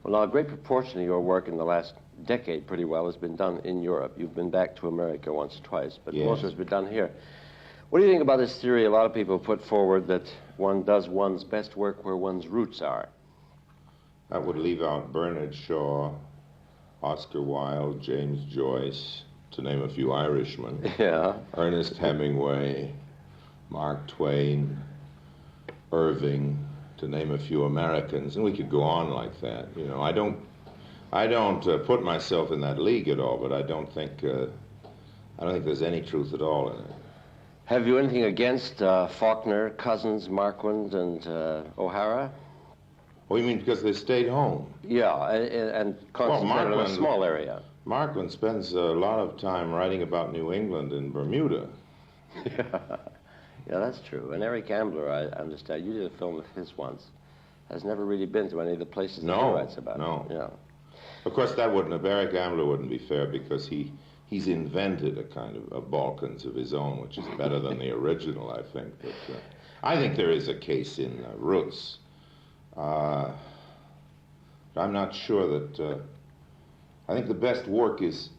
Well, now, a great proportion of your work in the last decade, pretty well, has been done in Europe. You've been back to America once or twice, but Yes. most of it's been done here. What do you think about this theory a lot of people put forward that one does one's best work where one's roots are? That would leave out Bernard Shaw, Oscar Wilde, James Joyce, to name a few Irishmen. Yeah. Ernest Hemingway, Mark Twain, Irving, to name a few Americans, and we could go on like that. You know, I don't put myself in that league at all, but I don't think there's any truth at all in it. Have you anything against Faulkner, Cousins, Marquand, and O'Hara? Oh, you mean because they stayed home? Yeah, and concentrated in a small area. Marquand spends a lot of time writing about New England and Bermuda. Yeah, that's true. And Eric Ambler, I understand, you did a film of his once, has never really been to any of the places that he writes about. No. Yeah. Of course, Eric Ambler wouldn't be fair because he's invented a kind of a Balkans of his own, which is better than the original, I think. But I think there is a case in Rus. I'm not sure that. I think the best work is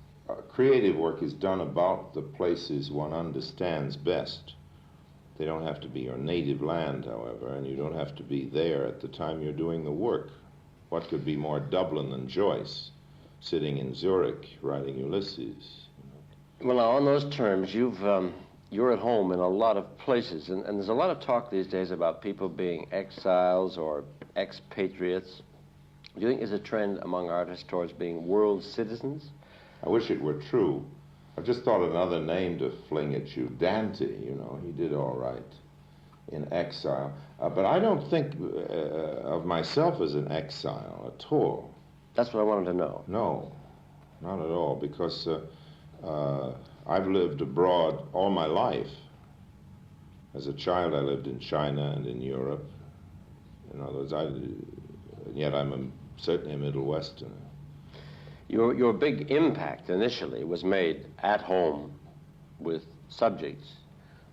creative work is done about the places one understands best. They don't have to be your native land, however, and you don't have to be there at the time you're doing the work. What could be more Dublin than Joyce, sitting in Zurich writing Ulysses? Well, now, on those terms, you're at home in a lot of places, and there's a lot of talk these days about people being exiles or expatriates. Do you think there's a trend among artists towards being world citizens? I wish it were true. I've just thought of another name to fling at you. Dante, you know, he did all right in exile. But I don't think of myself as an exile at all. That's what I wanted to know. No, not at all, because I've lived abroad all my life. As a child, I lived in China and in Europe. In other words, yet I'm certainly a Middle Westerner. Your big impact initially was made at home with subjects,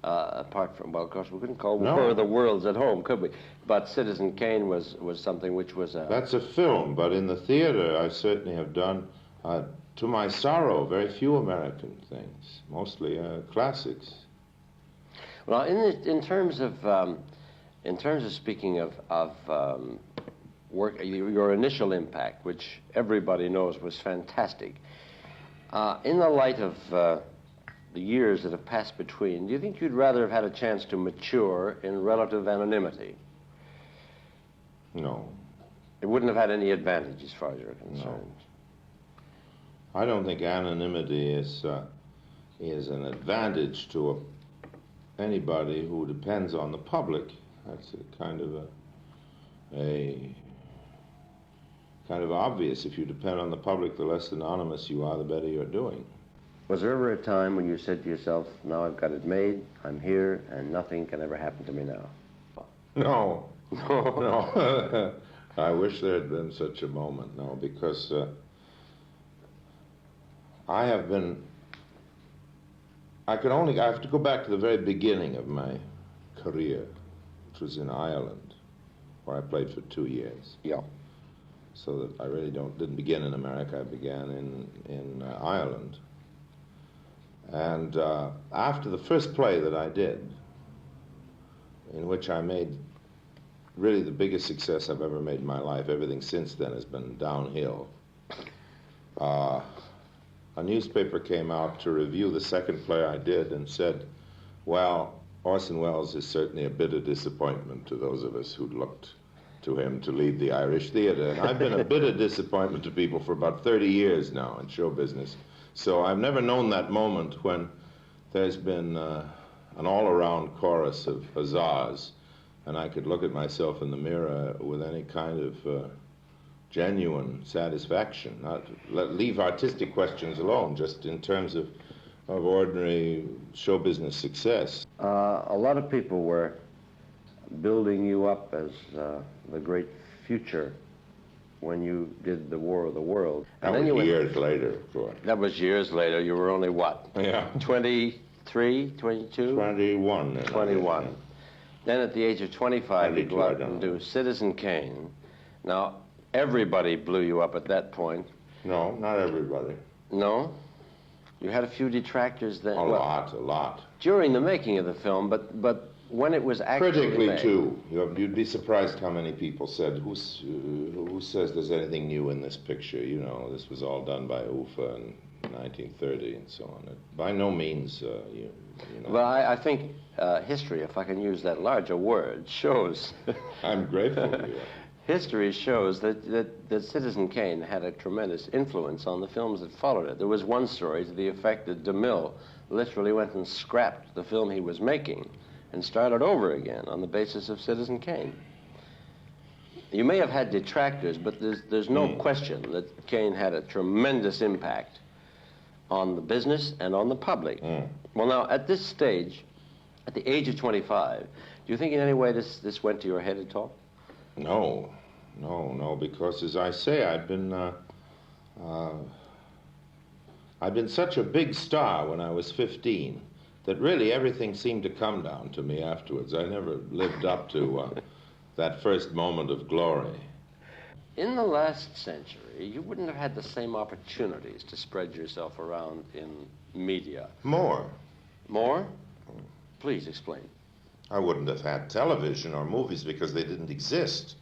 apart from, well, of course, we couldn't call War of the Worlds at home, could we? But Citizen Kane was something which was a... That's a film, but in the theater I certainly have done, to my sorrow, very few American things, mostly classics. Well, in terms of speaking of work, your initial impact, which everybody knows was fantastic. In the light of the years that have passed between, do you think you'd rather have had a chance to mature in relative anonymity? No. It wouldn't have had any advantage as far as you're concerned. No. I don't think anonymity is an advantage to anybody who depends on the public. That's a kind of obvious. If you depend on the public, the less anonymous you are, the better you're doing. Was there ever a time when you said to yourself, now I've got it made, I'm here, and nothing can ever happen to me now? No. No. I wish there had been such a moment, no, because I have to go back to the very beginning of my career, which was in Ireland, where I played for 2 years. Yeah. So that I really didn't begin in America. I began in Ireland. And after the first play that I did, in which I made really the biggest success I've ever made in my life, everything since then has been downhill. A newspaper came out to review the second play I did and said, well, Orson Welles is certainly a bitter disappointment to those of us who'd looked to him to lead the Irish theater. And I've been a bitter disappointment to people for about 30 years now in show business. So I've never known that moment when there's been an all-around chorus of huzzas, and I could look at myself in the mirror with any kind of genuine satisfaction. Leave artistic questions alone, just in terms of ordinary show business success. A lot of people were building you up as the great future when you did the War of the World. That was years later, of course. That was years later. You were only what? Yeah. 23, 22? 21. 21. Yeah. Then at the age of 25, you go out and do Citizen Kane. Now, Everybody blew you up at that point. No, not everybody. No? You had a few detractors then? A lot. During the making of the film, but when it was actually Critically, made. too. You'd be surprised how many people said, who says there's anything new in this picture? You know, this was all done by UFA in 1930 and so on. By no means, you know. Well, I think history, if I can use that larger word, shows... I'm grateful to you. History shows that Citizen Kane had a tremendous influence on the films that followed it. There was one story to the effect that DeMille literally went and scrapped the film he was making and started over again on the basis of Citizen Kane. You may have had detractors, but there's no question that Kane had a tremendous impact on the business and on the public. Well, now, at this stage, at the age of 25, do you think in any way this went to your head at all? No, because as I say, I've been such a big star when I was 15 that really everything seemed to come down to me afterwards. I never lived up to that first moment of glory. In the last century, you wouldn't have had the same opportunities to spread yourself around in media. More? Please explain. I wouldn't have had television or movies because they didn't exist.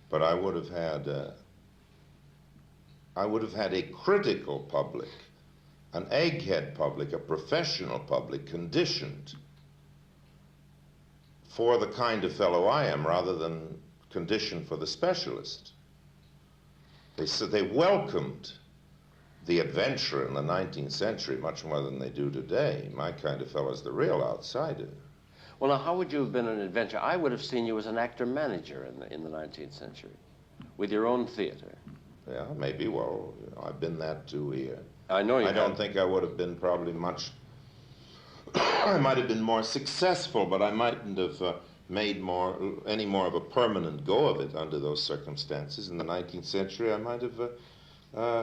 But I would have had a critical public, an egghead public, a professional public conditioned for the kind of fellow I am rather than conditioned for the specialist. They said they welcomed the adventurer in the 19th century much more than they do today. My kind of fellow's the real outsider. Well, now, how would you have been an adventurer? I would have seen you as an actor-manager in the 19th century, with your own theater. Yeah, maybe. Well, you know, I've been that too here. I know you I don't think I would have been probably much... I might have been more successful, but I mightn't have made any more of a permanent go of it under those circumstances. In the 19th century, I might have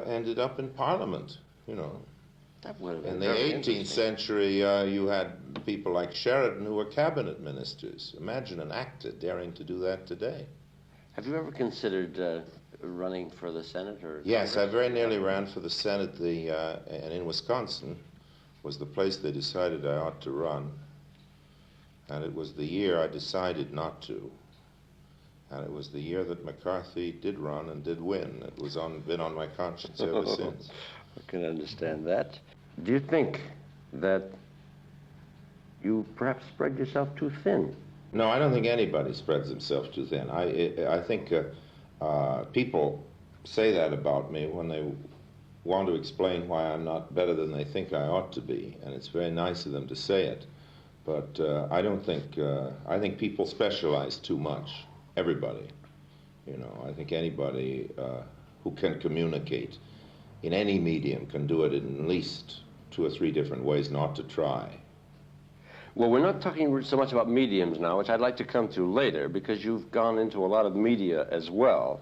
ended up in Parliament, you know. That would have been in the very 18th century, you had people like Sheridan who were cabinet ministers. Imagine an actor daring to do that today. Have you ever considered running for the Senate? Or Yes, Congress? I very nearly ran for the Senate, and in Wisconsin was the place they decided I ought to run. And it was the year I decided not to. And it was the year that McCarthy did run and did win. It was been on my conscience ever since. I can understand that. Do you think that you perhaps spread yourself too thin? No, I don't think anybody spreads himself too thin. I think people say that about me when they want to explain why I'm not better than they think I ought to be, and it's very nice of them to say it. But I don't think, I think people specialize too much. Everybody. You know, I think anybody who can communicate in any medium can do it in at least 2 or 3 different ways, not to try. Well, we're not talking so much about mediums now, which I'd like to come to later, because you've gone into a lot of media as well.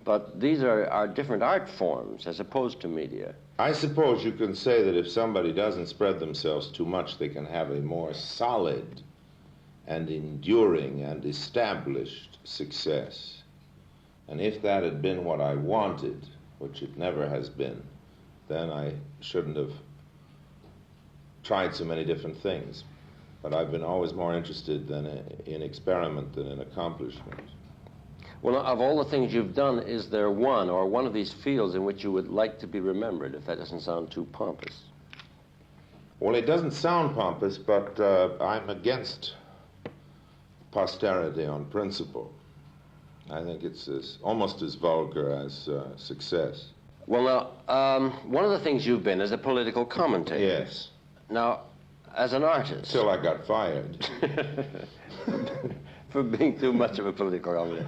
But these are different art forms as opposed to media. I suppose you can say that if somebody doesn't spread themselves too much, they can have a more solid and enduring and established success. And if that had been what I wanted, which it never has been, then I shouldn't have tried so many different things. But I've been always more interested in experiment than in accomplishment. Well, of all the things you've done, is there one of these fields in which you would like to be remembered, if that doesn't sound too pompous? Well, it doesn't sound pompous, but I'm against posterity on principle. I think it's almost as vulgar as success. Well, now, one of the things you've been is a political commentator. Yes. Now, as an artist... Till I got fired. For being too much of a political commentator.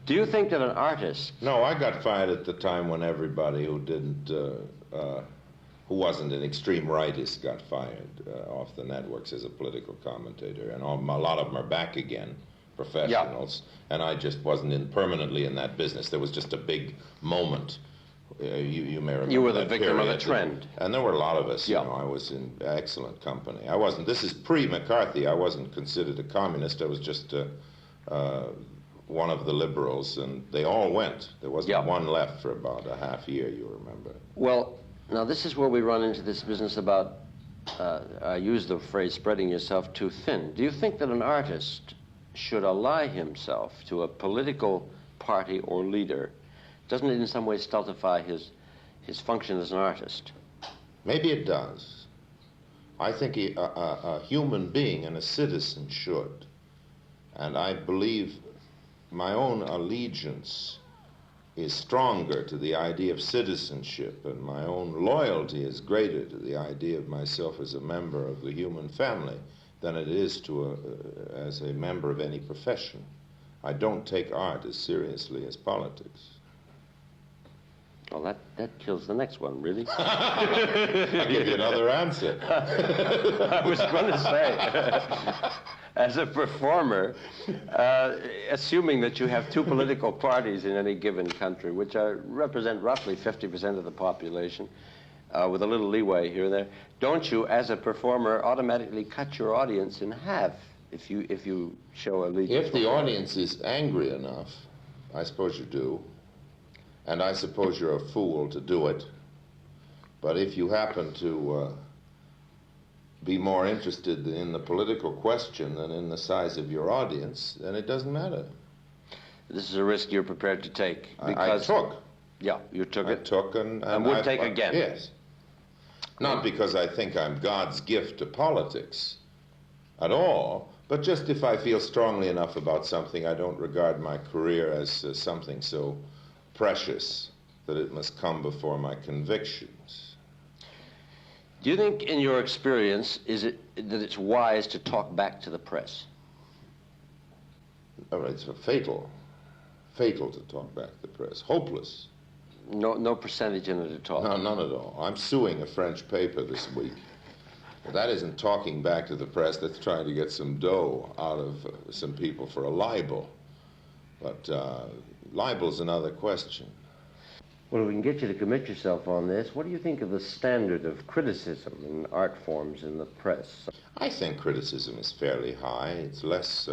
Do you think that an artist... No, I got fired at the time when everybody who didn't, who wasn't an extreme rightist got fired off the networks as a political commentator. And a lot of them are back again, professionals. Yeah. And I just wasn't permanently in that business. There was just a big moment. You may remember. You were the victim period. of a trend. And there were a lot of us. Yeah. You know, I was in excellent company. I wasn't, this is pre-McCarthy. I wasn't considered a communist. I was just one of the liberals, and they all went. There wasn't Yeah. one left for about a half year, you remember. Well, now this is where we run into this business about, I use the phrase spreading yourself too thin. Do you think that an artist should ally himself to a political party or leader? Doesn't it in some way stultify his function as an artist? Maybe it does. I think a human being and a citizen should. And I believe my own allegiance is stronger to the idea of citizenship, and my own loyalty is greater to the idea of myself as a member of the human family than it is as a member of any profession. I don't take art as seriously as politics. Well, that kills the next one, really. I'll give you another answer. I was going to say, as a performer, assuming that you have two political parties in any given country, which represent roughly 50% of the population, with a little leeway here and there, don't you, as a performer, automatically cut your audience in half if you show a legal? If the audience is angry enough, I suppose you do. And I suppose you're a fool to do it. But if you happen to be more interested in the political question than in the size of your audience, then it doesn't matter. This is a risk you're prepared to take. I took. Yeah, you took it. I took and would take again. Yes. Not because I think I'm God's gift to politics at all, but just if I feel strongly enough about something, I don't regard my career as something so precious that it must come before my convictions. Do you think, in your experience, that it's wise to talk back to the press? Oh, it's fatal to talk back to the press. Hopeless. No percentage in it at all? No, none at all. I'm suing a French paper this week. But that isn't talking back to the press. That's trying to get some dough out of some people for a libel. But libel's another question. Well, if we can get you to commit yourself on this, what do you think of the standard of criticism in art forms in the press? I think criticism is fairly high. It's less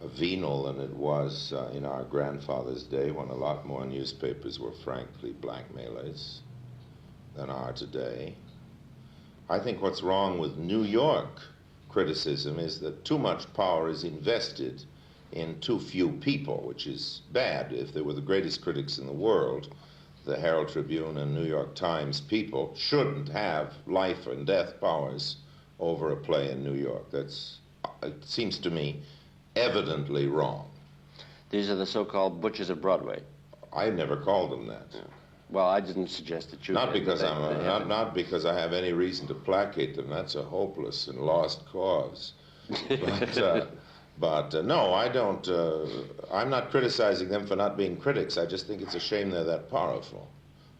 venal than it was in our grandfather's day, when a lot more newspapers were frankly blackmailers than are today. I think what's wrong with New York criticism is that too much power is invested in too few people, which is bad. If they were the greatest critics in the world, the Herald Tribune and New York Times people shouldn't have life and death powers over a play in New York. It seems to me, evidently wrong. These are the so-called butchers of Broadway. I never called them that. Yeah. Well, I didn't suggest that you not did, because not because I have any reason to placate them. That's a hopeless and lost cause. But no, I don't. I'm not criticizing them for not being critics. I just think it's a shame they're that powerful.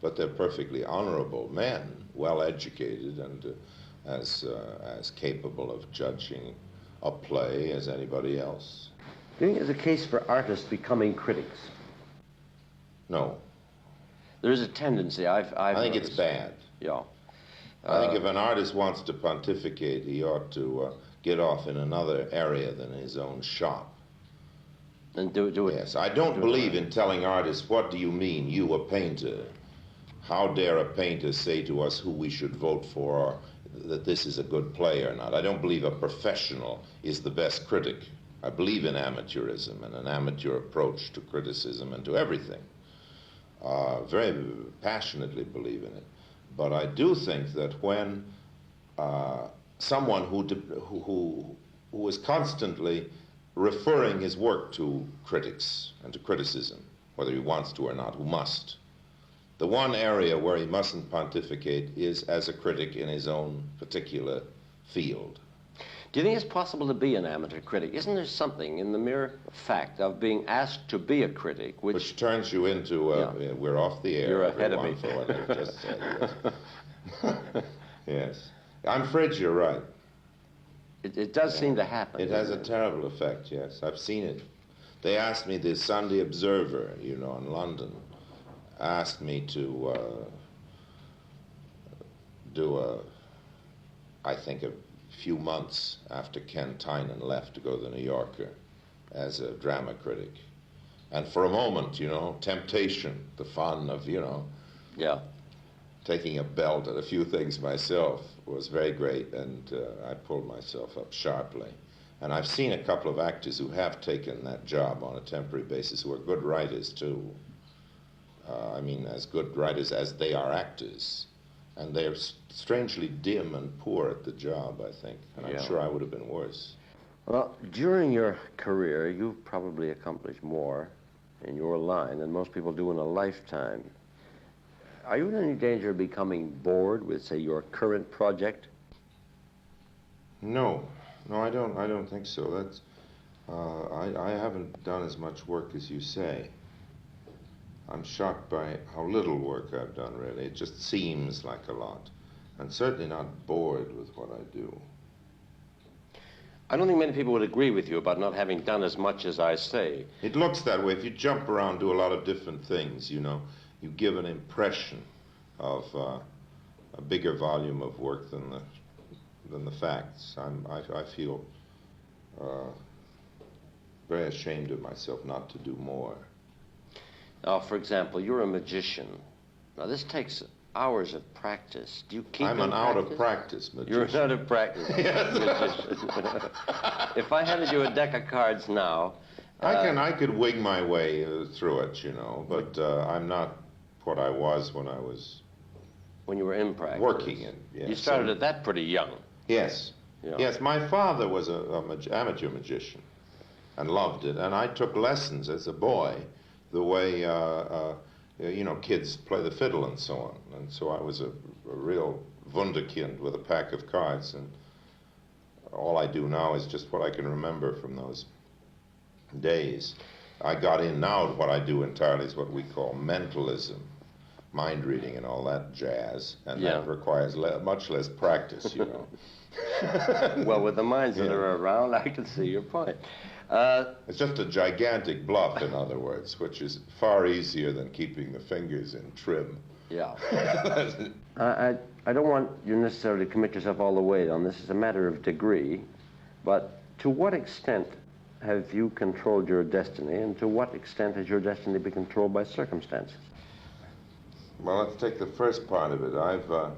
But they're perfectly honorable men, well educated, and as capable of judging a play as anybody else. Do you think there's a case for artists becoming critics? No. There is a tendency. I think it's bad. Yeah. I think if an artist wants to pontificate, he ought to get off in another area than his own shop. And do it. Yes, I don't believe in telling artists, what do you mean, you a painter? How dare a painter say to us who we should vote for, or that this is a good play or not? I don't believe a professional is the best critic. I believe in amateurism and an amateur approach to criticism and to everything. Very passionately believe in it. But I do think that when someone who is constantly referring his work to critics and to criticism, whether he wants to or not, who must, the one area where he mustn't pontificate is as a critic in his own particular field. Do you think it's possible to be an amateur critic? Isn't there something in the mere fact of being asked to be a critic which turns you into we're off the air. You're ahead of me for what I just said. Yes. Yes. I'm afraid you're right. It does seem to happen. It has a terrible effect, yes. I've seen it. They asked me, the Sunday Observer, in London, asked me to do I think a few months after Ken Tynan left to go to the New Yorker as a drama critic. And for a moment, temptation, the fun of, Yeah. taking a belt at a few things myself was very great, and I pulled myself up sharply. And I've seen a couple of actors who have taken that job on a temporary basis who are good writers, too. As good writers as they are actors. And they're strangely dim and poor at the job, I think. And I'm sure I would have been worse. Well, during your career, you've probably accomplished more in your line than most people do in a lifetime. Are you in any danger of becoming bored with, say, your current project? No, I don't think so. That's I haven't done as much work as you say. I'm shocked by how little work I've done, really. It just seems like a lot. I'm certainly not bored with what I do. I don't think many people would agree with you about not having done as much as I say. It looks that way. If you jump around, do a lot of different things, you give an impression of a bigger volume of work than the facts. I feel very ashamed of myself not to do more. Now, for example, you're a magician. Now, this takes hours of practice. Do you keep I'm an out-of-practice magician. You're an out-of-practice magician. If I handed you a deck of cards now... I could wing my way through it, but I'm not what I was when I was... When you were in practice. Working in, yes. You started at that pretty young. Yes. Yeah. Yes, my father was an amateur magician and loved it, and I took lessons as a boy the way, kids play the fiddle and so on. And so I was a real wunderkind with a pack of cards, and all I do now is just what I can remember from those days. I got in now, what I do entirely is what we call mentalism, mind reading and all that jazz, and that requires much less practice, Well, with the minds that are around, I can see your point. It's just a gigantic bluff, in other words, which is far easier than keeping the fingers in trim. Yeah. I don't want you necessarily to commit yourself all the way on this. It's a matter of degree. But to what extent have you controlled your destiny, and to what extent has your destiny been controlled by circumstances? Well, let's take the first part of it. I've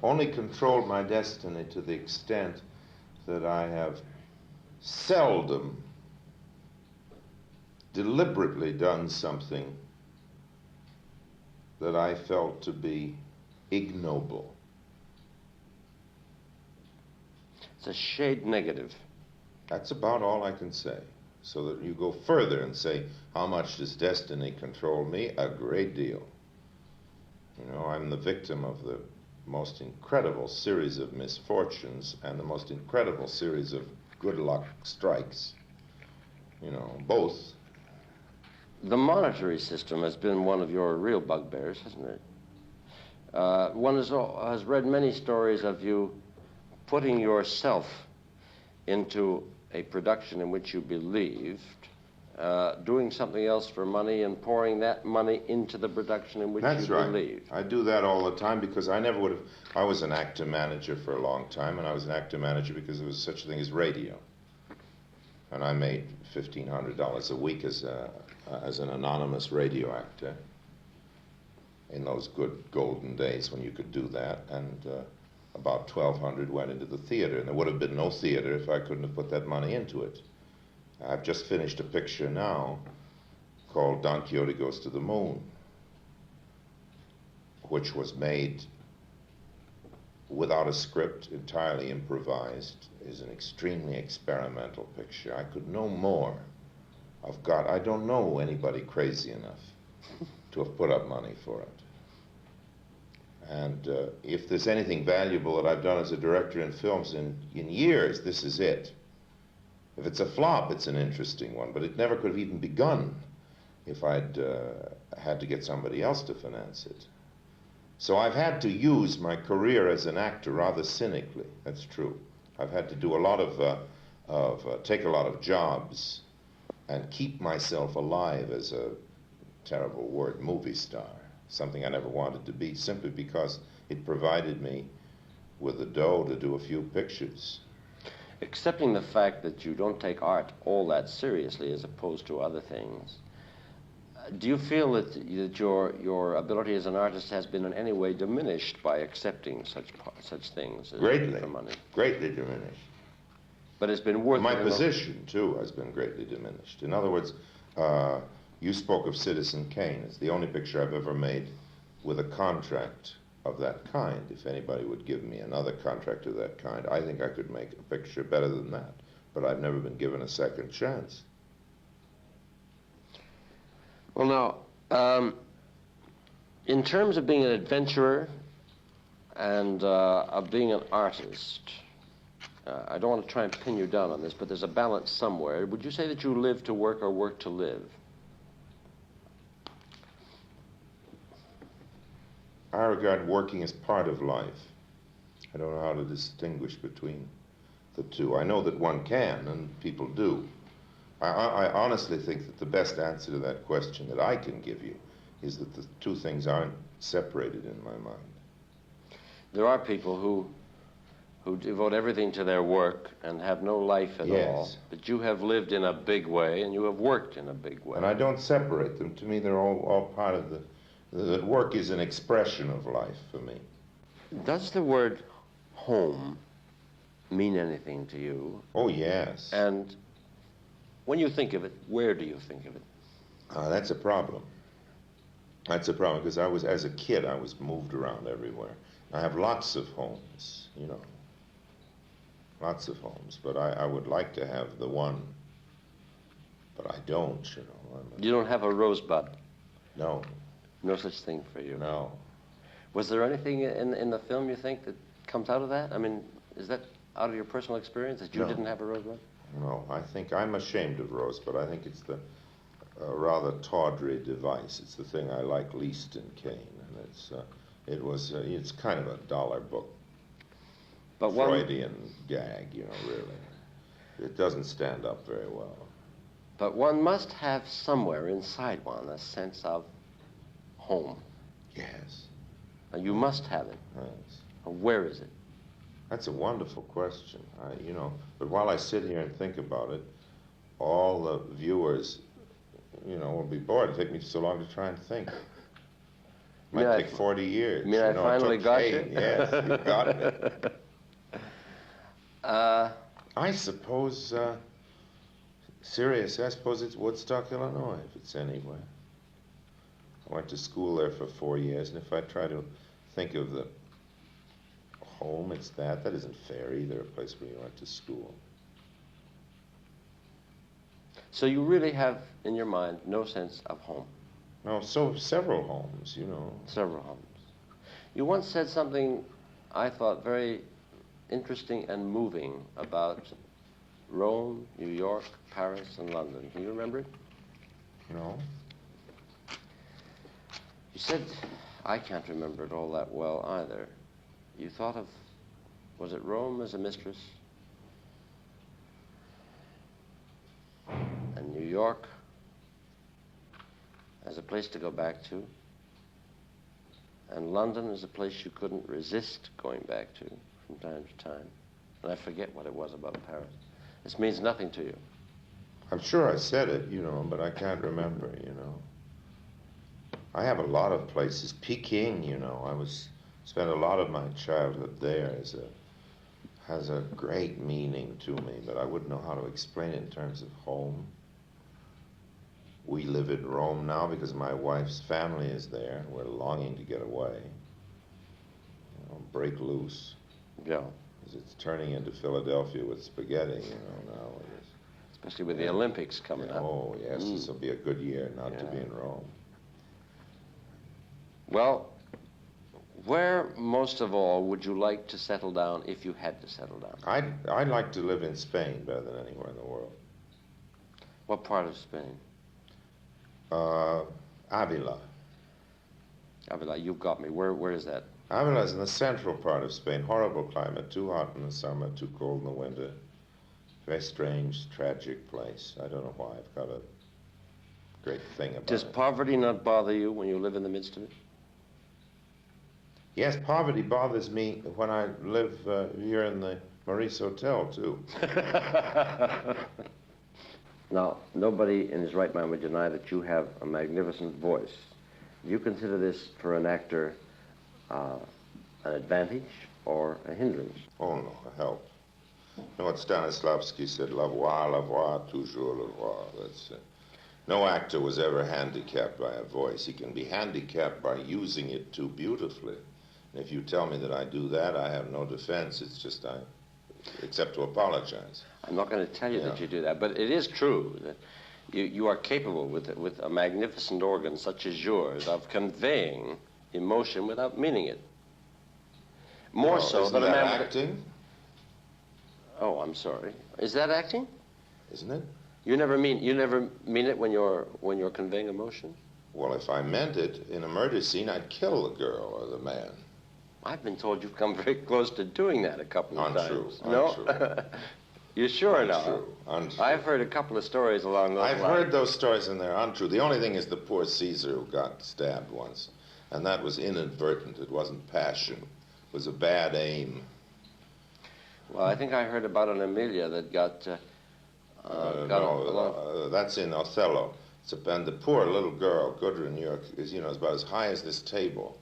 only controlled my destiny to the extent that I have seldom deliberately done something that I felt to be ignoble. It's a shade negative. That's about all I can say. So that you go further and say, how much does destiny control me? A great deal. I'm the victim of the most incredible series of misfortunes and the most incredible series of good luck strikes. Both. The monetary system has been one of your real bugbears, hasn't it? One has read many stories of you putting yourself into a production in which you believed, doing something else for money and pouring that money into the production in which you believed. I do that all the time because I never would have... I was an actor manager for a long time, and I was an actor manager because there was such a thing as radio. And I made $1,500 a week as an anonymous radio actor in those good golden days when you could do that, and about $1,200 went into the theater, and there would have been no theater if I couldn't have put that money into it. I've just finished a picture now called Don Quixote Goes to the Moon, which was made without a script, entirely improvised, is an extremely experimental picture. I could no more have got... I don't know anybody crazy enough to have put up money for it. And if there's anything valuable that I've done as a director in films in years, this is it. If it's a flop, it's an interesting one, but it never could have even begun if I'd had to get somebody else to finance it. So I've had to use my career as an actor rather cynically. That's true. I've had to do a lot take a lot of jobs and keep myself alive as a terrible word, movie star, something I never wanted to be, simply because it provided me with the dough to do a few pictures. Accepting the fact that you don't take art all that seriously as opposed to other things, Do you feel that your ability as an artist has been in any way diminished by accepting such things as Greatly, for money? greatly diminished. But it's been worth My it position, too, has been greatly diminished. In other words, you spoke of Citizen Kane. It's the only picture I've ever made with a contract of that kind. If anybody would give me another contract of that kind, I think I could make a picture better than that. But I've never been given a second chance. Well, now, in terms of being an adventurer and of being an artist, I don't want to try and pin you down on this, but there's a balance somewhere. Would you say that you live to work or work to live? I regard working as part of life. I don't know how to distinguish between the two. I know that one can, and people do. I honestly think that the best answer to that question that I can give you is that the two things aren't separated in my mind. There are people who devote everything to their work and have no life at all. But you have lived in a big way, and you have worked in a big way. And I don't separate them. To me, they're all part of the work is an expression of life for me. Does the word home mean anything to you? Oh, yes. And when you think of it, where do you think of it? That's a problem. That's a problem, because as a kid, I was moved around everywhere. I have lots of homes, you know. Lots of homes, but I would like to have the one, but I don't, you know. You don't have a rosebud? No. No such thing for you? No. Was there anything in the film you think that comes out of that? I mean, is that out of your personal experience that you didn't have a rosebud? No, I think I'm ashamed of rosebud. I think it's the rather tawdry device. It's the thing I like least in Kane, and it's kind of a dollar book. But Freudian gag, you know, really. It doesn't stand up very well. But one must have somewhere inside one a sense of home. Yes. And you must have it. Yes. Where is it? That's a wonderful question. But while I sit here and think about it, all the viewers, will be bored. It'll take me so long to try and think. It might take 40 years. You mean I finally got you? Yes, you got me. I suppose, seriously, I suppose it's Woodstock, Illinois, if it's anywhere. I went to school there for 4 years, and if I try to think of the home, it's that. That isn't fair either, a place where you went to school. So you really have, in your mind, no sense of home? No, so several homes, you know. Several homes. You once said something I thought very interesting and moving about Rome, New York, Paris, and London. Can you remember it? No. You said, I can't remember it all that well either. You thought of, was it Rome as a mistress? And New York as a place to go back to? And London as a place you couldn't resist going back to from time to time? And I forget what it was about Paris. This means nothing to you. I'm sure I said it, but I can't remember, I have a lot of places. Peking, spent a lot of my childhood there has a great meaning to me, but I wouldn't know how to explain it in terms of home. We live in Rome now because my wife's family is there. We're longing to get away, break loose. Yeah. Because it's turning into Philadelphia with spaghetti, now. Especially with the Olympics coming up. Oh, yes, this will be a good year not to be in Rome. Well, where most of all would you like to settle down if you had to settle down? I'd like to live in Spain better than anywhere in the world. What part of Spain? Avila. Avila, you got me. Where is that? Avila's in the central part of Spain. Horrible climate. Too hot in the summer, too cold in the winter. Very strange, tragic place. I don't know why. I've got a great thing about it. Does poverty not bother you when you live in the midst of it? Yes, poverty bothers me when I live here in the Maurice Hotel, too. Now, nobody in his right mind would deny that you have a magnificent voice. Do you consider this, for an actor, an advantage or a hindrance? Oh, no, a help. You know what Stanislavski said, la voix, toujours la voix. That's no actor was ever handicapped by a voice. He can be handicapped by using it too beautifully. And if you tell me that I do that, I have no defense. It's just except to apologize. I'm not going to tell you that you do that, but it is true that you are capable with a magnificent organ such as yours of conveying emotion without meaning it. More so isn't than a that man. acting? Oh, I'm sorry. Is that acting? Isn't it? You never mean it when you're conveying emotion? Well, if I meant it in a murder scene, I'd kill the girl or the man. I've been told you've come very close to doing that a couple of Untrue. times. No? Untrue. You sure now? Untrue. Untrue. I've heard a couple of stories along those lines. I've heard those stories and they're untrue. The only thing is the poor Caesar who got stabbed once. And that was inadvertent. It wasn't passion. It was a bad aim. Well, I think I heard about an Amelia that got that's in Othello. And the poor little girl, Gudrun York, is about as high as this table.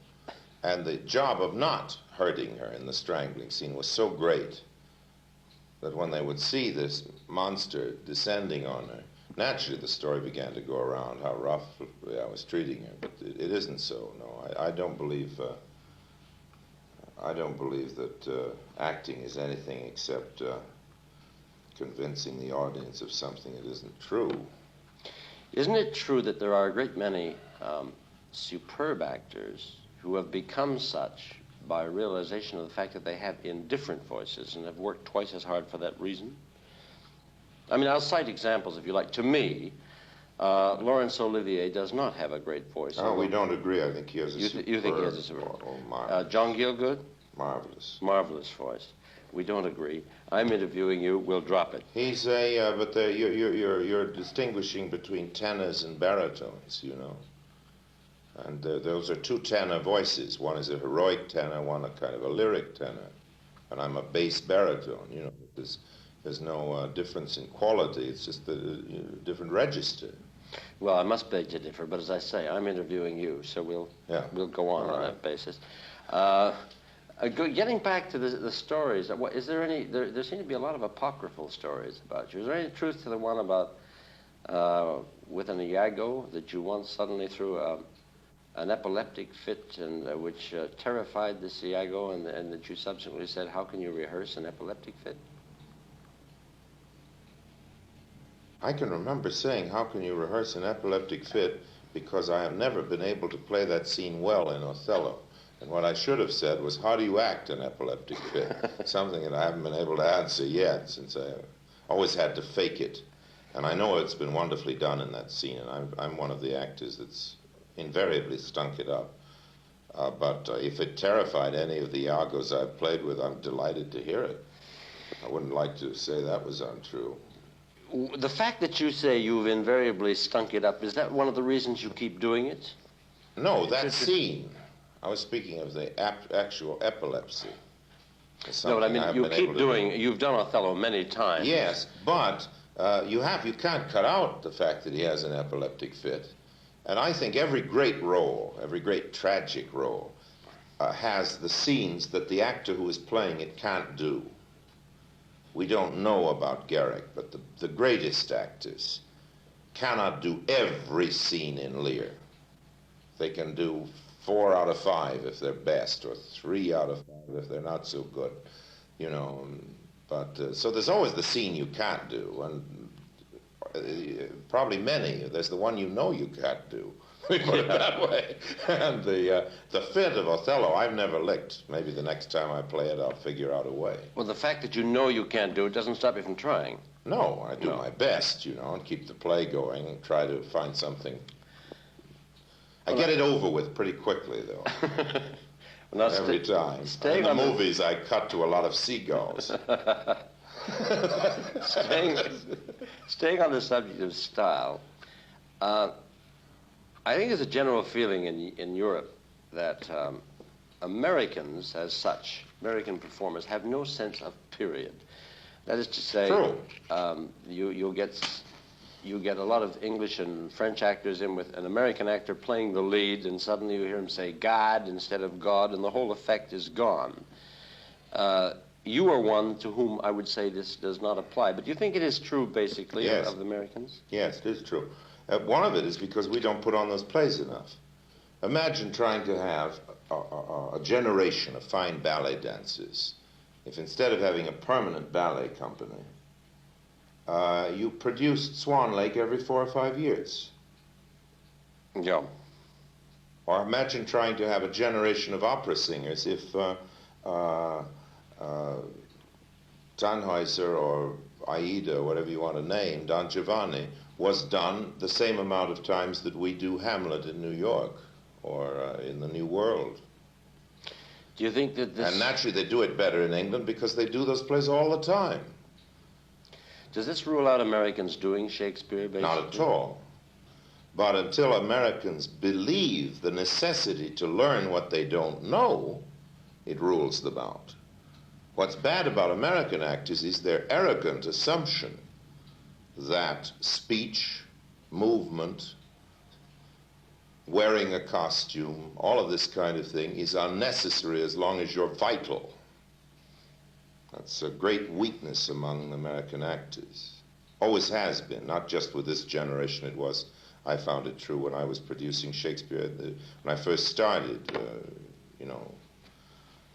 And the job of not hurting her in the strangling scene was so great that when they would see this monster descending on her, naturally the story began to go around how roughly I was treating her. But it isn't so. No, I don't believe. I don't believe that acting is anything except convincing the audience of something that isn't true. Isn't it true that there are a great many superb actors who have become such by realization of the fact that they have indifferent voices and have worked twice as hard for that reason? I mean, I'll cite examples if you like. To me, Laurence Olivier does not have a great voice. No, we don't agree. I think he has a You think he has a superb? marvelous. John Gielgud? Marvelous. Marvelous voice. We don't agree. I'm interviewing you. We'll drop it. He's but you're distinguishing between tenors and baritones, And those are two tenor voices. One is a heroic tenor, one a kind of a lyric tenor. And I'm a bass baritone, There's no difference in quality. It's just a different register. Well, I must beg to differ, but as I say, I'm interviewing you, so we'll go on that basis. Getting back to the stories, is there any? There seem to be a lot of apocryphal stories about you. Is there any truth to the one about with an Iago that you once suddenly threw an epileptic fit, and which terrified this Iago, and that you subsequently said, "How can you rehearse an epileptic fit?" I can remember saying, how can you rehearse an epileptic fit, because I have never been able to play that scene well in Othello. And what I should have said was, how do you act an epileptic fit? Something that I haven't been able to answer yet, since I always had to fake it. And I know it's been wonderfully done in that scene, and I'm one of the actors that's invariably stunk it up. But if it terrified any of the Iagos I've played with, I'm delighted to hear it. I wouldn't like to say that was untrue. The fact that you say you've invariably stunk it up, is that one of the reasons you keep doing it? No, that scene. I was speaking of the actual epilepsy. No, but I mean, you keep doing, you've done Othello many times. Yes, but you can't cut out the fact that he has an epileptic fit. And I think every great role, every great tragic role, has the scenes that the actor who is playing it can't do. We don't know about Garrick, but the greatest actors cannot do every scene in Lear. They can do 4 out of 5 if they're best, or 3 out of 5 if they're not so good, But so there's always the scene you can't do, and probably many. There's the one you can't do. We put it that way. And the fit of Othello, I've never licked. Maybe the next time I play it, I'll figure out a way. Well, the fact that you know you can't do it doesn't stop you from trying. No, I do my best, and keep the play going and try to find something. I get it over with pretty quickly, though. Well, every time. In the movies, I cut to a lot of seagulls. Staying on the subject of style, I think there's a general feeling in Europe that Americans, as such, American performers, have no sense of period. That is to say, True. You'll get you get a lot of English and French actors in with an American actor playing the lead, and suddenly you hear him say God instead of God, and the whole effect is gone. You are one to whom I would say this does not apply. But do you think it is true, basically, Yes. of the Americans? Yes, it is true. One of it is because we don't put on those plays enough. Imagine trying to have a generation of fine ballet dancers. If instead of having a permanent ballet company, you produced Swan Lake every 4 or 5 years. Yeah. Or imagine trying to have a generation of opera singers if Tannhäuser or Aida, or whatever you want to name, Don Giovanni, was done the same amount of times that we do Hamlet in New York or in the New World. Do you think that this... And naturally they do it better in England because they do those plays all the time. Does this rule out Americans doing Shakespeare, basically? Not at all. But until Americans believe the necessity to learn what they don't know, it rules them out. What's bad about American actors is their arrogant assumption that speech, movement, wearing a costume, all of this kind of thing is unnecessary as long as you're vital. That's a great weakness among American actors. Always has been, not just with this generation. It was, I found it true when I was producing Shakespeare. When I first started,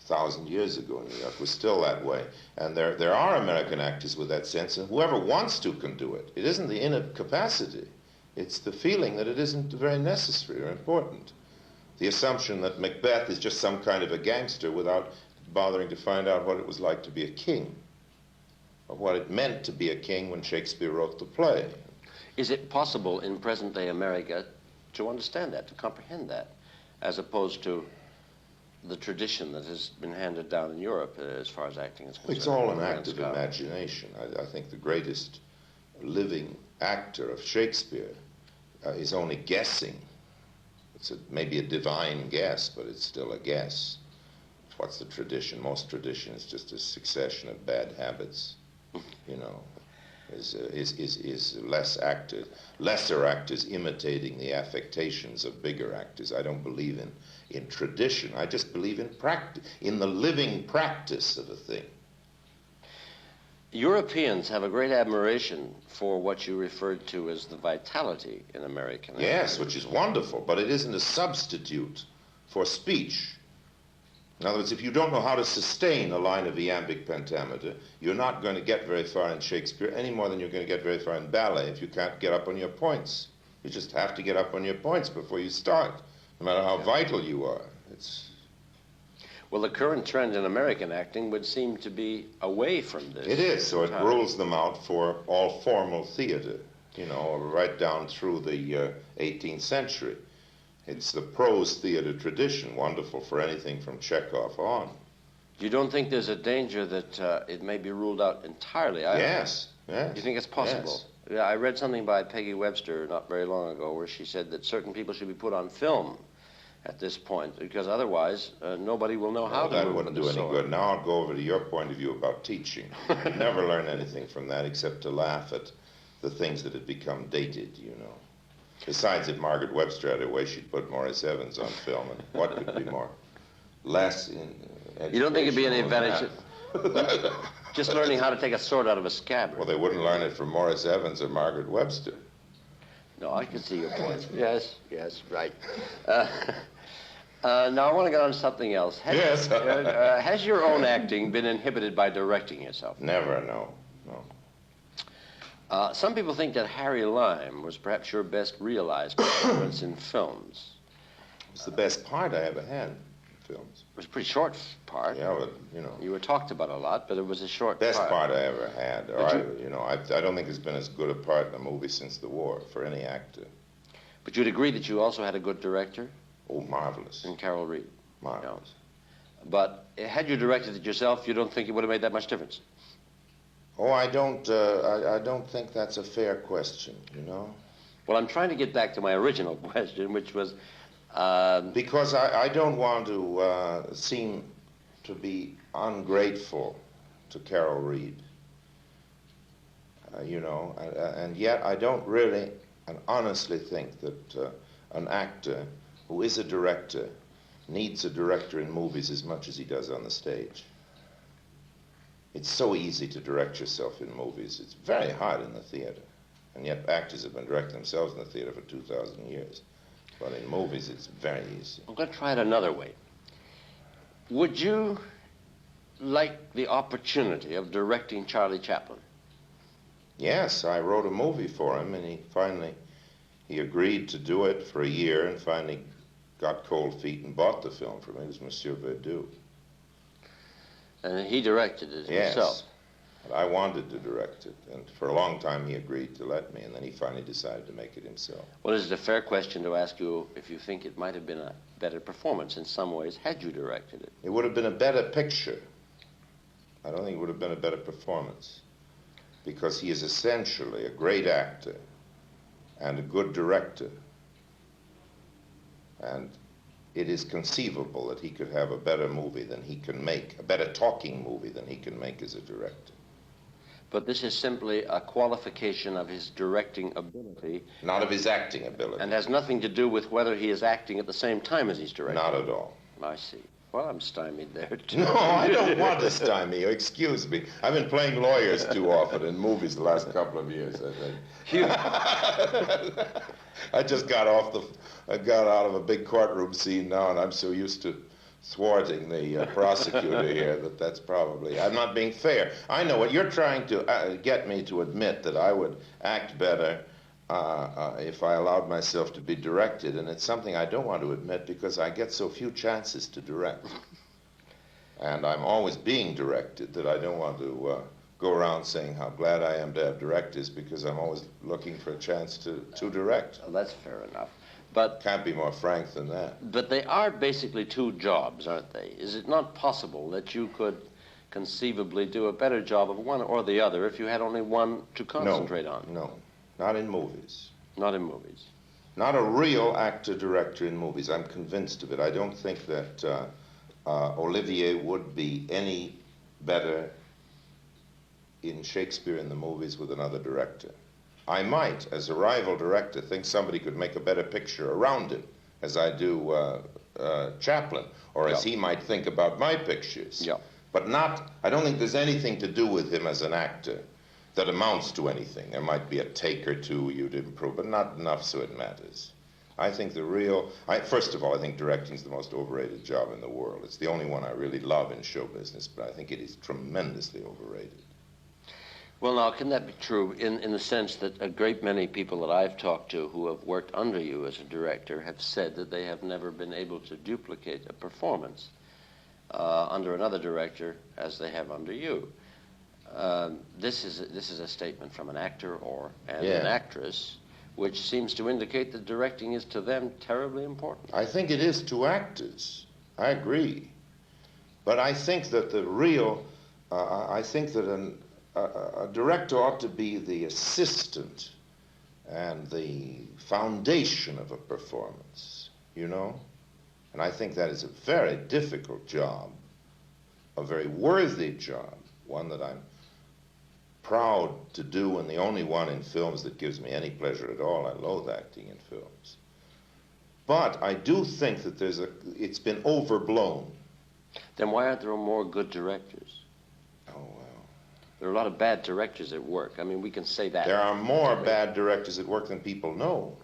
1,000 years ago in New York, was still that way. And there are American actors with that sense, and whoever wants to can do it. It isn't the incapacity. It's the feeling that it isn't very necessary or important. The assumption that Macbeth is just some kind of a gangster without bothering to find out what it was like to be a king, or what it meant to be a king when Shakespeare wrote the play. Is it possible in present-day America to understand that, to comprehend that, as opposed to the tradition that has been handed down in Europe as far as acting is concerned? It's all an act of imagination. I think the greatest living actor of Shakespeare is only guessing. It's maybe a divine guess, but it's still a guess. What's the tradition? Most tradition is just a succession of bad habits, is lesser actors imitating the affectations of bigger actors. I don't believe in tradition. I just believe in practice, in the living practice of a thing. Europeans have a great admiration for what you referred to as the vitality in American acting. Yes, which is wonderful, but it isn't a substitute for speech. In other words, if you don't know how to sustain a line of iambic pentameter, you're not going to get very far in Shakespeare any more than you're going to get very far in ballet if you can't get up on your points. You just have to get up on your points before you start, no matter how vital you are. Well, the current trend in American acting would seem to be away from this. It is, so it rules them out for all formal theater, right down through the 18th century. It's the prose theater tradition, wonderful for anything from Chekhov on. You don't think there's a danger that it may be ruled out entirely? Yes. You think it's possible? Yes. Yeah, I read something by Peggy Webster not very long ago where she said that certain people should be put on film at this point, because otherwise nobody will know how to That move wouldn't do any good. Now I'll go over to your point of view about teaching. You never learn anything from that except to laugh at the things that had become dated, Besides, if Margaret Webster had her way, she'd put Maurice Evans on film, and what could be less in You don't think it'd be any advantage just learning how to take a sword out of a scabbard? Well, they wouldn't learn it from Maurice Evans or Margaret Webster. No, I can see your point. Yes, right. Now I want to get on to something else. Has your own acting been inhibited by directing yourself? Never, no. Some people think that Harry Lime was perhaps your best realized performance in films. It's the best part I ever had in films. It was a pretty short part. Yeah, but, You were talked about a lot, but it was a short best part. part I ever had. I don't think there's been as good a part in a movie since the war for any actor. But you'd agree that you also had a good director? Oh, marvelous. In Carol Reed. Marvelous. But had you directed it yourself, you don't think it would have made that much difference? Oh, I don't think that's a fair question, Well, I'm trying to get back to my original question, which was... because I don't want to seem to be ungrateful to Carol Reed. and yet I don't really and honestly think that an actor who is a director needs a director in movies as much as he does on the stage. It's so easy to direct yourself in movies. It's very hard in the theater. And yet actors have been directing themselves in the theater for 2,000 years. But in movies, it's very easy. I'm going to try it another way. Would you like the opportunity of directing Charlie Chaplin? Yes, I wrote a movie for him, and he agreed to do it for a year, and finally got cold feet and bought the film for me. It was Monsieur Verdoux. And he directed it himself? Yes, but I wanted to direct it, and for a long time he agreed to let me, and then he finally decided to make it himself. Well, is it a fair question to ask you if you think it might have been a better performance in some ways had you directed it? It would have been a better picture. I don't think it would have been a better performance, because he is essentially a great actor and a good director. And it is conceivable that he could have a better movie than he can make, a better talking movie than he can make as a director. But this is simply a qualification of his directing ability. Not of his acting ability. And has nothing to do with whether he is acting at the same time as he's directing. Not at all. I see. Well, I'm stymied there, too. No, I don't want to stymie you. Excuse me. I've been playing lawyers too often in movies the last couple of years, I think. I just got out of a big courtroom scene now, and I'm so used to thwarting the prosecutor here that's probably... I'm not being fair. I know what you're trying to get me to admit, that I would act better if I allowed myself to be directed, and it's something I don't want to admit because I get so few chances to direct. And I'm always being directed that I don't want to go around saying how glad I am to have directors, because I'm always looking for a chance to direct. Well, that's fair enough. But can't be more frank than that. But they are basically two jobs, aren't they? Is it not possible that you could conceivably do a better job of one or the other if you had only one to concentrate on? No, not in movies. Not in movies. Not a real actor-director in movies. I'm convinced of it. I don't think that Olivier would be any better in Shakespeare in the movies with another director. I might, as a rival director, think somebody could make a better picture around him, as I do Chaplin, or as he might think about my pictures. Yeah. But not, I don't think there's anything to do with him as an actor that amounts to anything. There might be a take or two you'd improve, but not enough so it matters. I think first of all, I think directing's the most overrated job in the world. It's the only one I really love in show business, but I think it is tremendously overrated. Well, now, can that be true in the sense that a great many people that I've talked to who have worked under you as a director have said that they have never been able to duplicate a performance under another director as they have under you? This is a statement from an actor and an actress, which seems to indicate that directing is to them terribly important. I think it is to actors. I agree. But I think that a director ought to be the assistant and the foundation of a performance, you know? And I think that is a very difficult job, a very worthy job, one that I'm proud to do, and the only one in films that gives me any pleasure at all. I loathe acting in films. But I do think that it's been overblown. Then why aren't there more good directors? Oh, well. There are a lot of bad directors at work. I mean, we can say that. There are more bad directors at work than people know,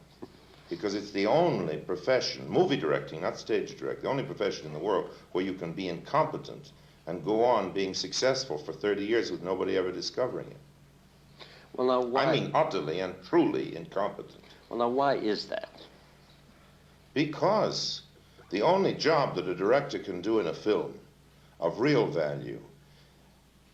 because it's the only profession, movie directing, not stage directing, the only profession in the world where you can be incompetent and go on being successful for 30 years with nobody ever discovering it. Well, now why? I mean utterly and truly incompetent. Well, now why is that? Because the only job that a director can do in a film of real value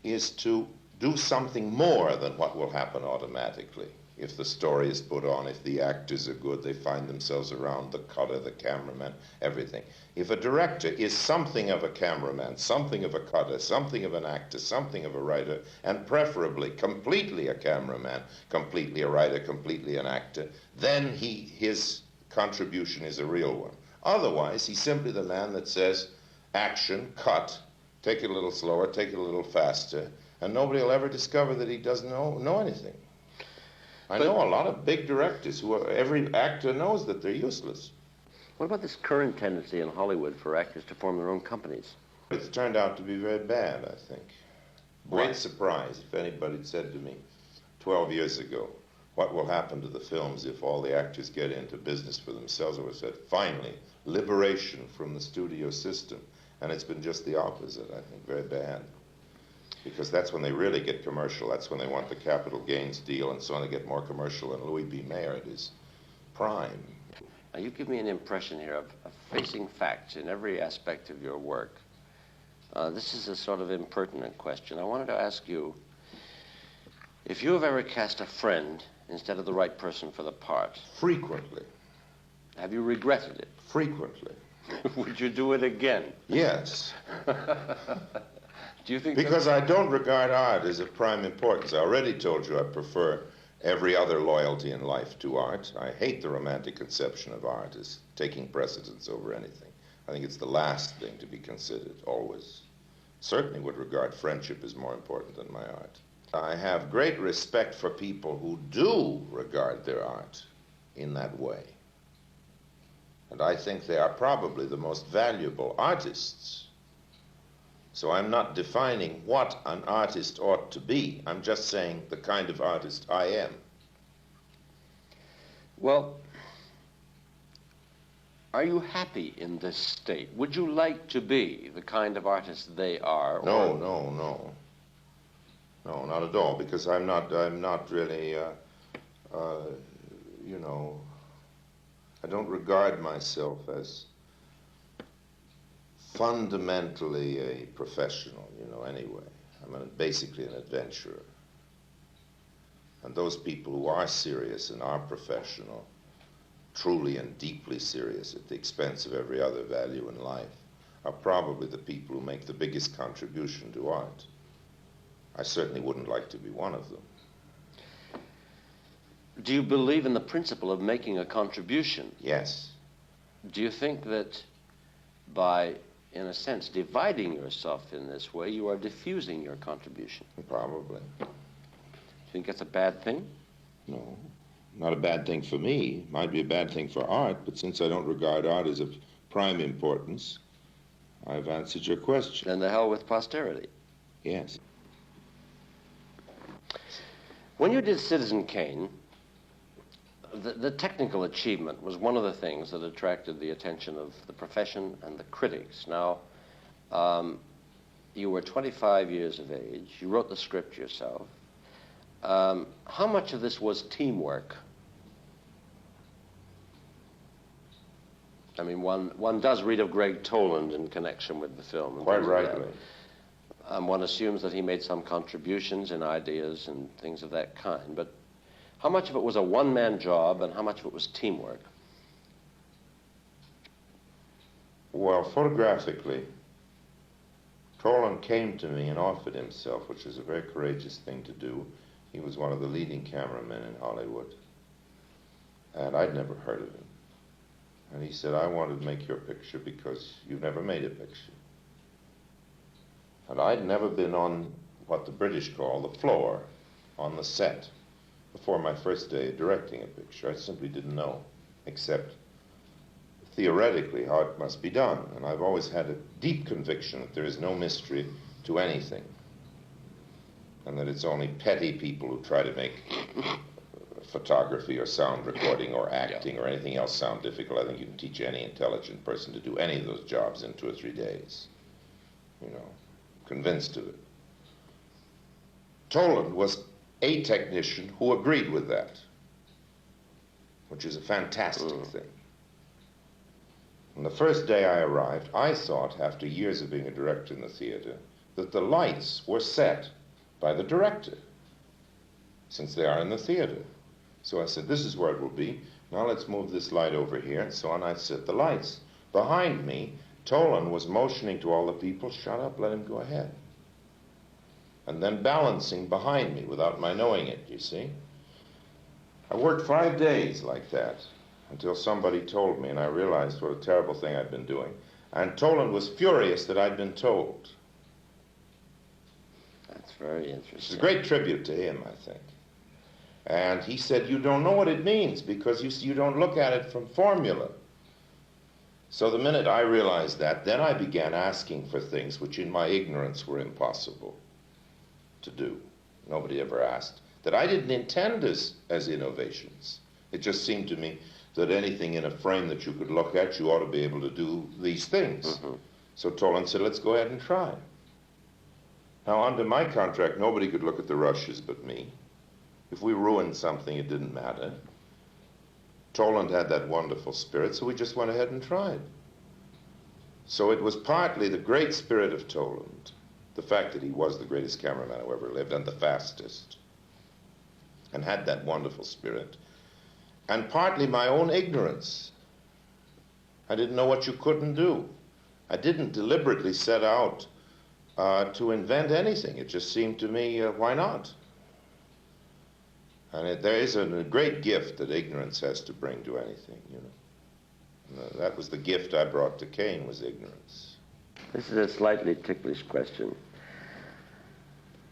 is to do something more than what will happen automatically. If the story is put on, if the actors are good, they find themselves around the cutter, the cameraman, everything. If a director is something of a cameraman, something of a cutter, something of an actor, something of a writer, and preferably completely a cameraman, completely a writer, completely an actor, then his contribution is a real one. Otherwise, he's simply the man that says, action, cut, take it a little slower, take it a little faster, and nobody will ever discover that he doesn't know anything. I know a lot of big directors who are, every actor knows that they're useless. What about this current tendency in Hollywood for actors to form their own companies? It's turned out to be very bad, I think. Why? Great surprise if anybody had said to me 12 years ago, what will happen to the films if all the actors get into business for themselves? I would have said, finally, liberation from the studio system. And it's been just the opposite, I think, very bad. Because that's when they really get commercial. That's when they want the capital gains deal, and so on. They get more commercial than Louis B. Mayer at his prime. Now, you give me an impression here of facing facts in every aspect of your work. This is a sort of impertinent question. I wanted to ask you, if you have ever cast a friend instead of the right person for the part. Frequently. Have you regretted it? Frequently. Would you do it again? Yes. Do you think because I don't regard art as of prime importance. I already told you I prefer every other loyalty in life to art. I hate the romantic conception of art as taking precedence over anything. I think it's the last thing to be considered, always. Certainly would regard friendship as more important than my art. I have great respect for people who do regard their art in that way. And I think they are probably the most valuable artists. So I'm not defining what an artist ought to be. I'm just saying the kind of artist I am. Well, are you happy in this state? Would you like to be the kind of artist they are? No, no, no. No, not at all, because I'm not really, you know, I don't regard myself as fundamentally a professional, you know, anyway. I'm basically an adventurer. And those people who are serious and are professional, truly and deeply serious at the expense of every other value in life, are probably the people who make the biggest contribution to art. I certainly wouldn't like to be one of them. Do you believe in the principle of making a contribution? Yes. Do you think that by, in a sense, dividing yourself in this way, you are diffusing your contribution? Probably. Do you think that's a bad thing? No, not a bad thing for me. It might be a bad thing for art, but since I don't regard art as of prime importance, I've answered your question. Then the hell with posterity. Yes. When you did Citizen Kane, the technical achievement was one of the things that attracted the attention of the profession and the critics. Now, you were 25 years of age. You wrote the script yourself. How much of this was teamwork? I mean, one does read of Greg Toland in connection with the film. Quite rightly. One assumes that he made some contributions in ideas and things of that kind. But how much of it was a one-man job and how much of it was teamwork? Well, photographically, Toland came to me and offered himself, which is a very courageous thing to do. He was one of the leading cameramen in Hollywood. And I'd never heard of him. And he said, I want to make your picture because you've never made a picture. And I'd never been on what the British call the floor, on the set, before my first day directing a picture. I simply didn't know, except theoretically how it must be done. And I've always had a deep conviction that there is no mystery to anything, and that it's only petty people who try to make photography or sound recording or acting or anything else sound difficult. I think you can teach any intelligent person to do any of those jobs in 2 or 3 days. You know, convinced of it. Toland was a technician who agreed with that, which is a fantastic thing. On the first day I arrived, I thought, after years of being a director in the theater, that the lights were set by the director, since they are in the theater. So I said, this is where it will be. Now let's move this light over here, and so on. I set the lights. Behind me, Toland was motioning to all the people, shut up, let him go ahead. And then balancing behind me without my knowing it, you see. I worked 5 days like that until somebody told me, and I realized what a terrible thing I'd been doing. And Toland was furious that I'd been told. That's very interesting. It's a great tribute to him, I think. And he said, you don't know what it means because you don't look at it from formula. So the minute I realized that, then I began asking for things which in my ignorance were impossible to do. Nobody ever asked. That I didn't intend as innovations. It just seemed to me that anything in a frame that you could look at, you ought to be able to do these things. Mm-hmm. So Toland said, let's go ahead and try. Now, under my contract, nobody could look at the rushes but me. If we ruined something, it didn't matter. Toland had that wonderful spirit, so we just went ahead and tried. So it was partly the great spirit of Toland, the fact that he was the greatest cameraman who ever lived and the fastest, and had that wonderful spirit, and partly my own ignorance. I didn't know what you couldn't do. I didn't deliberately set out to invent anything. It just seemed to me, why not? And there is a great gift that ignorance has to bring to anything, you know. And that was the gift I brought to Cain, was ignorance. This is a slightly ticklish question.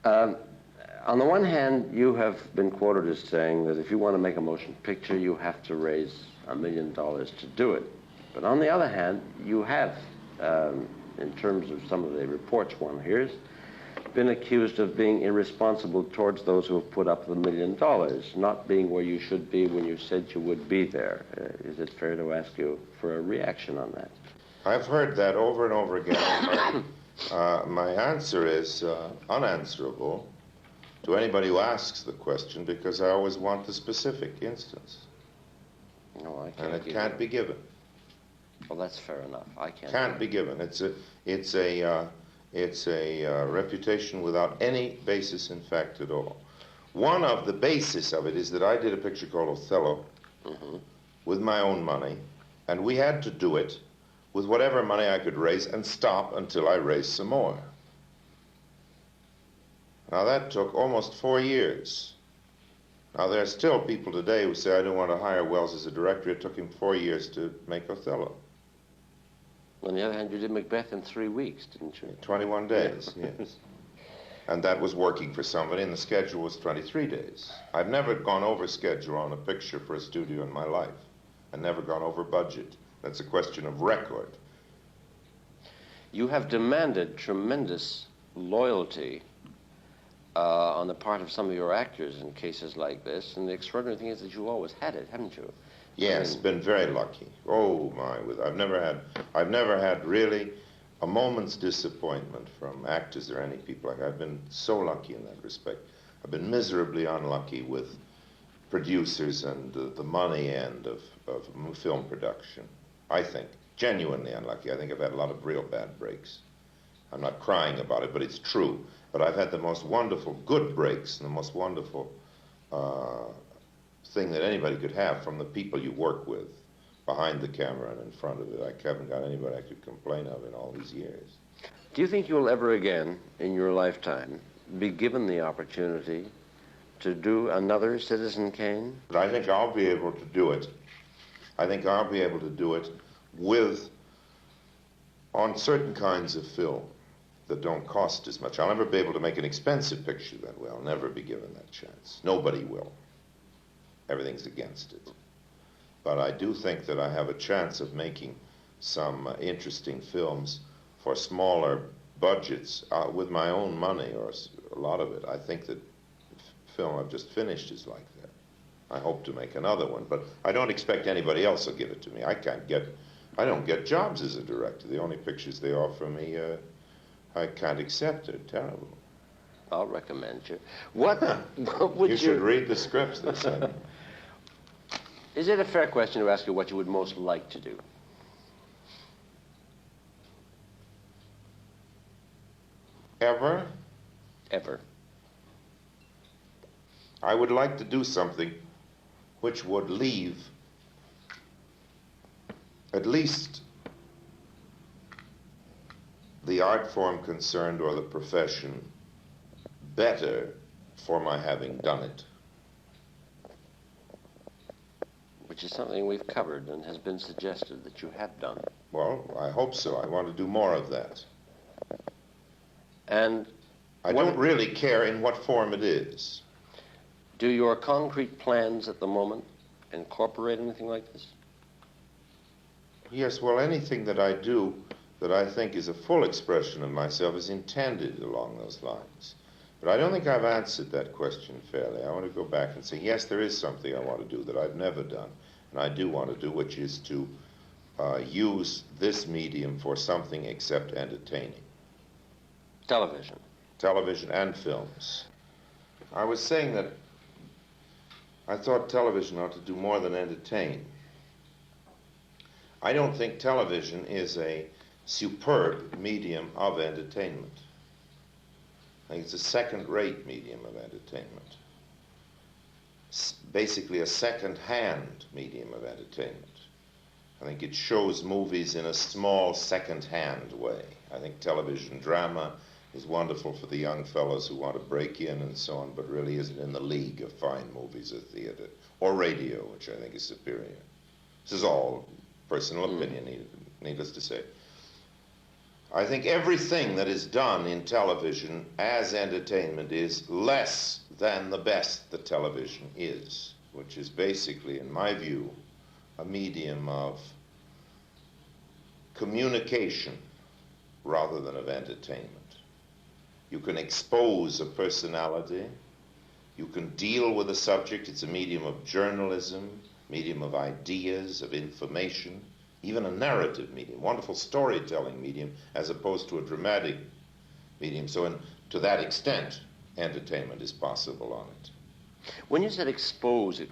On the one hand, you have been quoted as saying that if you want to make a motion picture, you have to raise $1 million to do it. But on the other hand, you have, in terms of some of the reports one hears, been accused of being irresponsible towards those who have put up the $1 million, not being where you should be when you said you would be there. Is it fair to ask you for a reaction on that? I've heard that over and over again. My answer is unanswerable to anybody who asks the question, because I always want the specific instance. No, I can't. And it can't be given. Well, that's fair enough. I can't. Can't be given. It's a reputation without any basis in fact at all. One of the basis of it is that I did a picture called Othello with my own money, and we had to do it with whatever money I could raise and stop until I raised some more. Now that took almost 4 years. Now there are still people today who say, I don't want to hire Wells as a director. It took him 4 years to make Othello. On the other hand, you did Macbeth in 3 weeks, didn't you? 21 days, yes. And that was working for somebody, and the schedule was 23 days. I've never gone over schedule on a picture for a studio in my life. I've never gone over budget. That's a question of record. You have demanded tremendous loyalty on the part of some of your actors in cases like this, and the extraordinary thing is that you always had it, haven't you? Yes, been very lucky. Oh my! I've never had really a moment's disappointment from actors or any people like that. I've been so lucky in that respect. I've been miserably unlucky with producers and the money end of film production. I think genuinely unlucky. I think I've had a lot of real bad breaks. I'm not crying about it, but it's true. But I've had the most wonderful good breaks and the most wonderful thing that anybody could have from the people you work with, behind the camera and in front of it. I haven't got anybody I could complain of in all these years. Do you think you'll ever again, in your lifetime, be given the opportunity to do another Citizen Kane? But I think I'll be able to do it. I think I'll be able to do it on certain kinds of film that don't cost as much. I'll never be able to make an expensive picture that way. I'll never be given that chance. Nobody will. Everything's against it. But I do think that I have a chance of making some interesting films for smaller budgets with my own money, or a lot of it. I think that the film I've just finished is like that. I hope to make another one, but I don't expect anybody else will give it to me. I don't get jobs as a director. The only pictures they offer me, I can't accept. They're terrible. I'll recommend you. What would you should read the scripts they send me. Is it a fair question to ask you what you would most like to do? Ever? Ever. I would like to do something which would leave at least the art form concerned or the profession better for my having done it. Which is something we've covered and has been suggested that you have done. Well, I hope so. I want to do more of that. And I don't really care in what form it is. Do your concrete plans at the moment incorporate anything like this? Yes, well, anything that I do that I think is a full expression of myself is intended along those lines. But I don't think I've answered that question fairly. I want to go back and say, yes, there is something I want to do that I've never done, and I do want to do, which is to use this medium for something except entertaining. Television. Television and films. I was saying that I thought television ought to do more than entertain. I don't think television is a superb medium of entertainment. I think it's a second-rate medium of entertainment. Basically a second-hand medium of entertainment. I think it shows movies in a small second-hand way. I think television drama is wonderful for the young fellows who want to break in and so on, but really isn't in the league of fine movies or theater, or radio, which I think is superior. This is all personal opinion, needless to say. I think everything that is done in television as entertainment is less than the best that television is, which is basically, in my view, a medium of communication rather than of entertainment. You can expose a personality, you can deal with a subject. It's a medium of journalism, medium of ideas, of information, even a narrative medium, wonderful storytelling medium, as opposed to a dramatic medium. So to that extent, entertainment is possible on it. When you said expose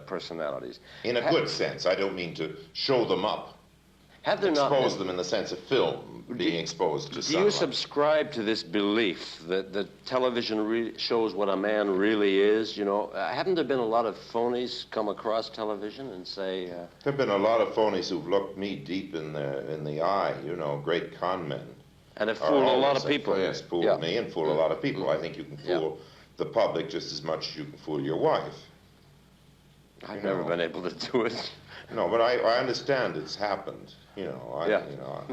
personalities... In a good sense. I don't mean to show them up. Have there not expose been, them in the sense of film being exposed to sunlight. Do you subscribe to this belief that television shows what a man really is? You know, haven't there been a lot of phonies come across television and say... There have been a lot of phonies who've looked me deep in the eye, you know, great con men. And have fooled a lot of people. Yes, fooled me and fooled a lot of people. I think you can fool the public just as much as you can fool your wife. I've never been able to do it. No, but I understand it's happened. You know,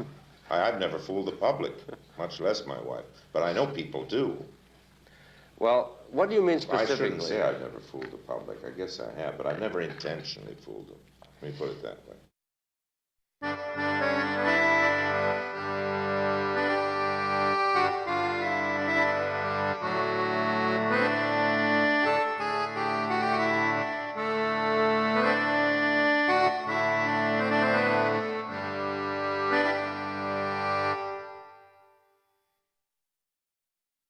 I've never fooled the public, much less my wife. But I know people do. Well, what do you mean specifically? I shouldn't say I've never fooled the public. I guess I have, but I've never intentionally fooled them. Let me put it that way.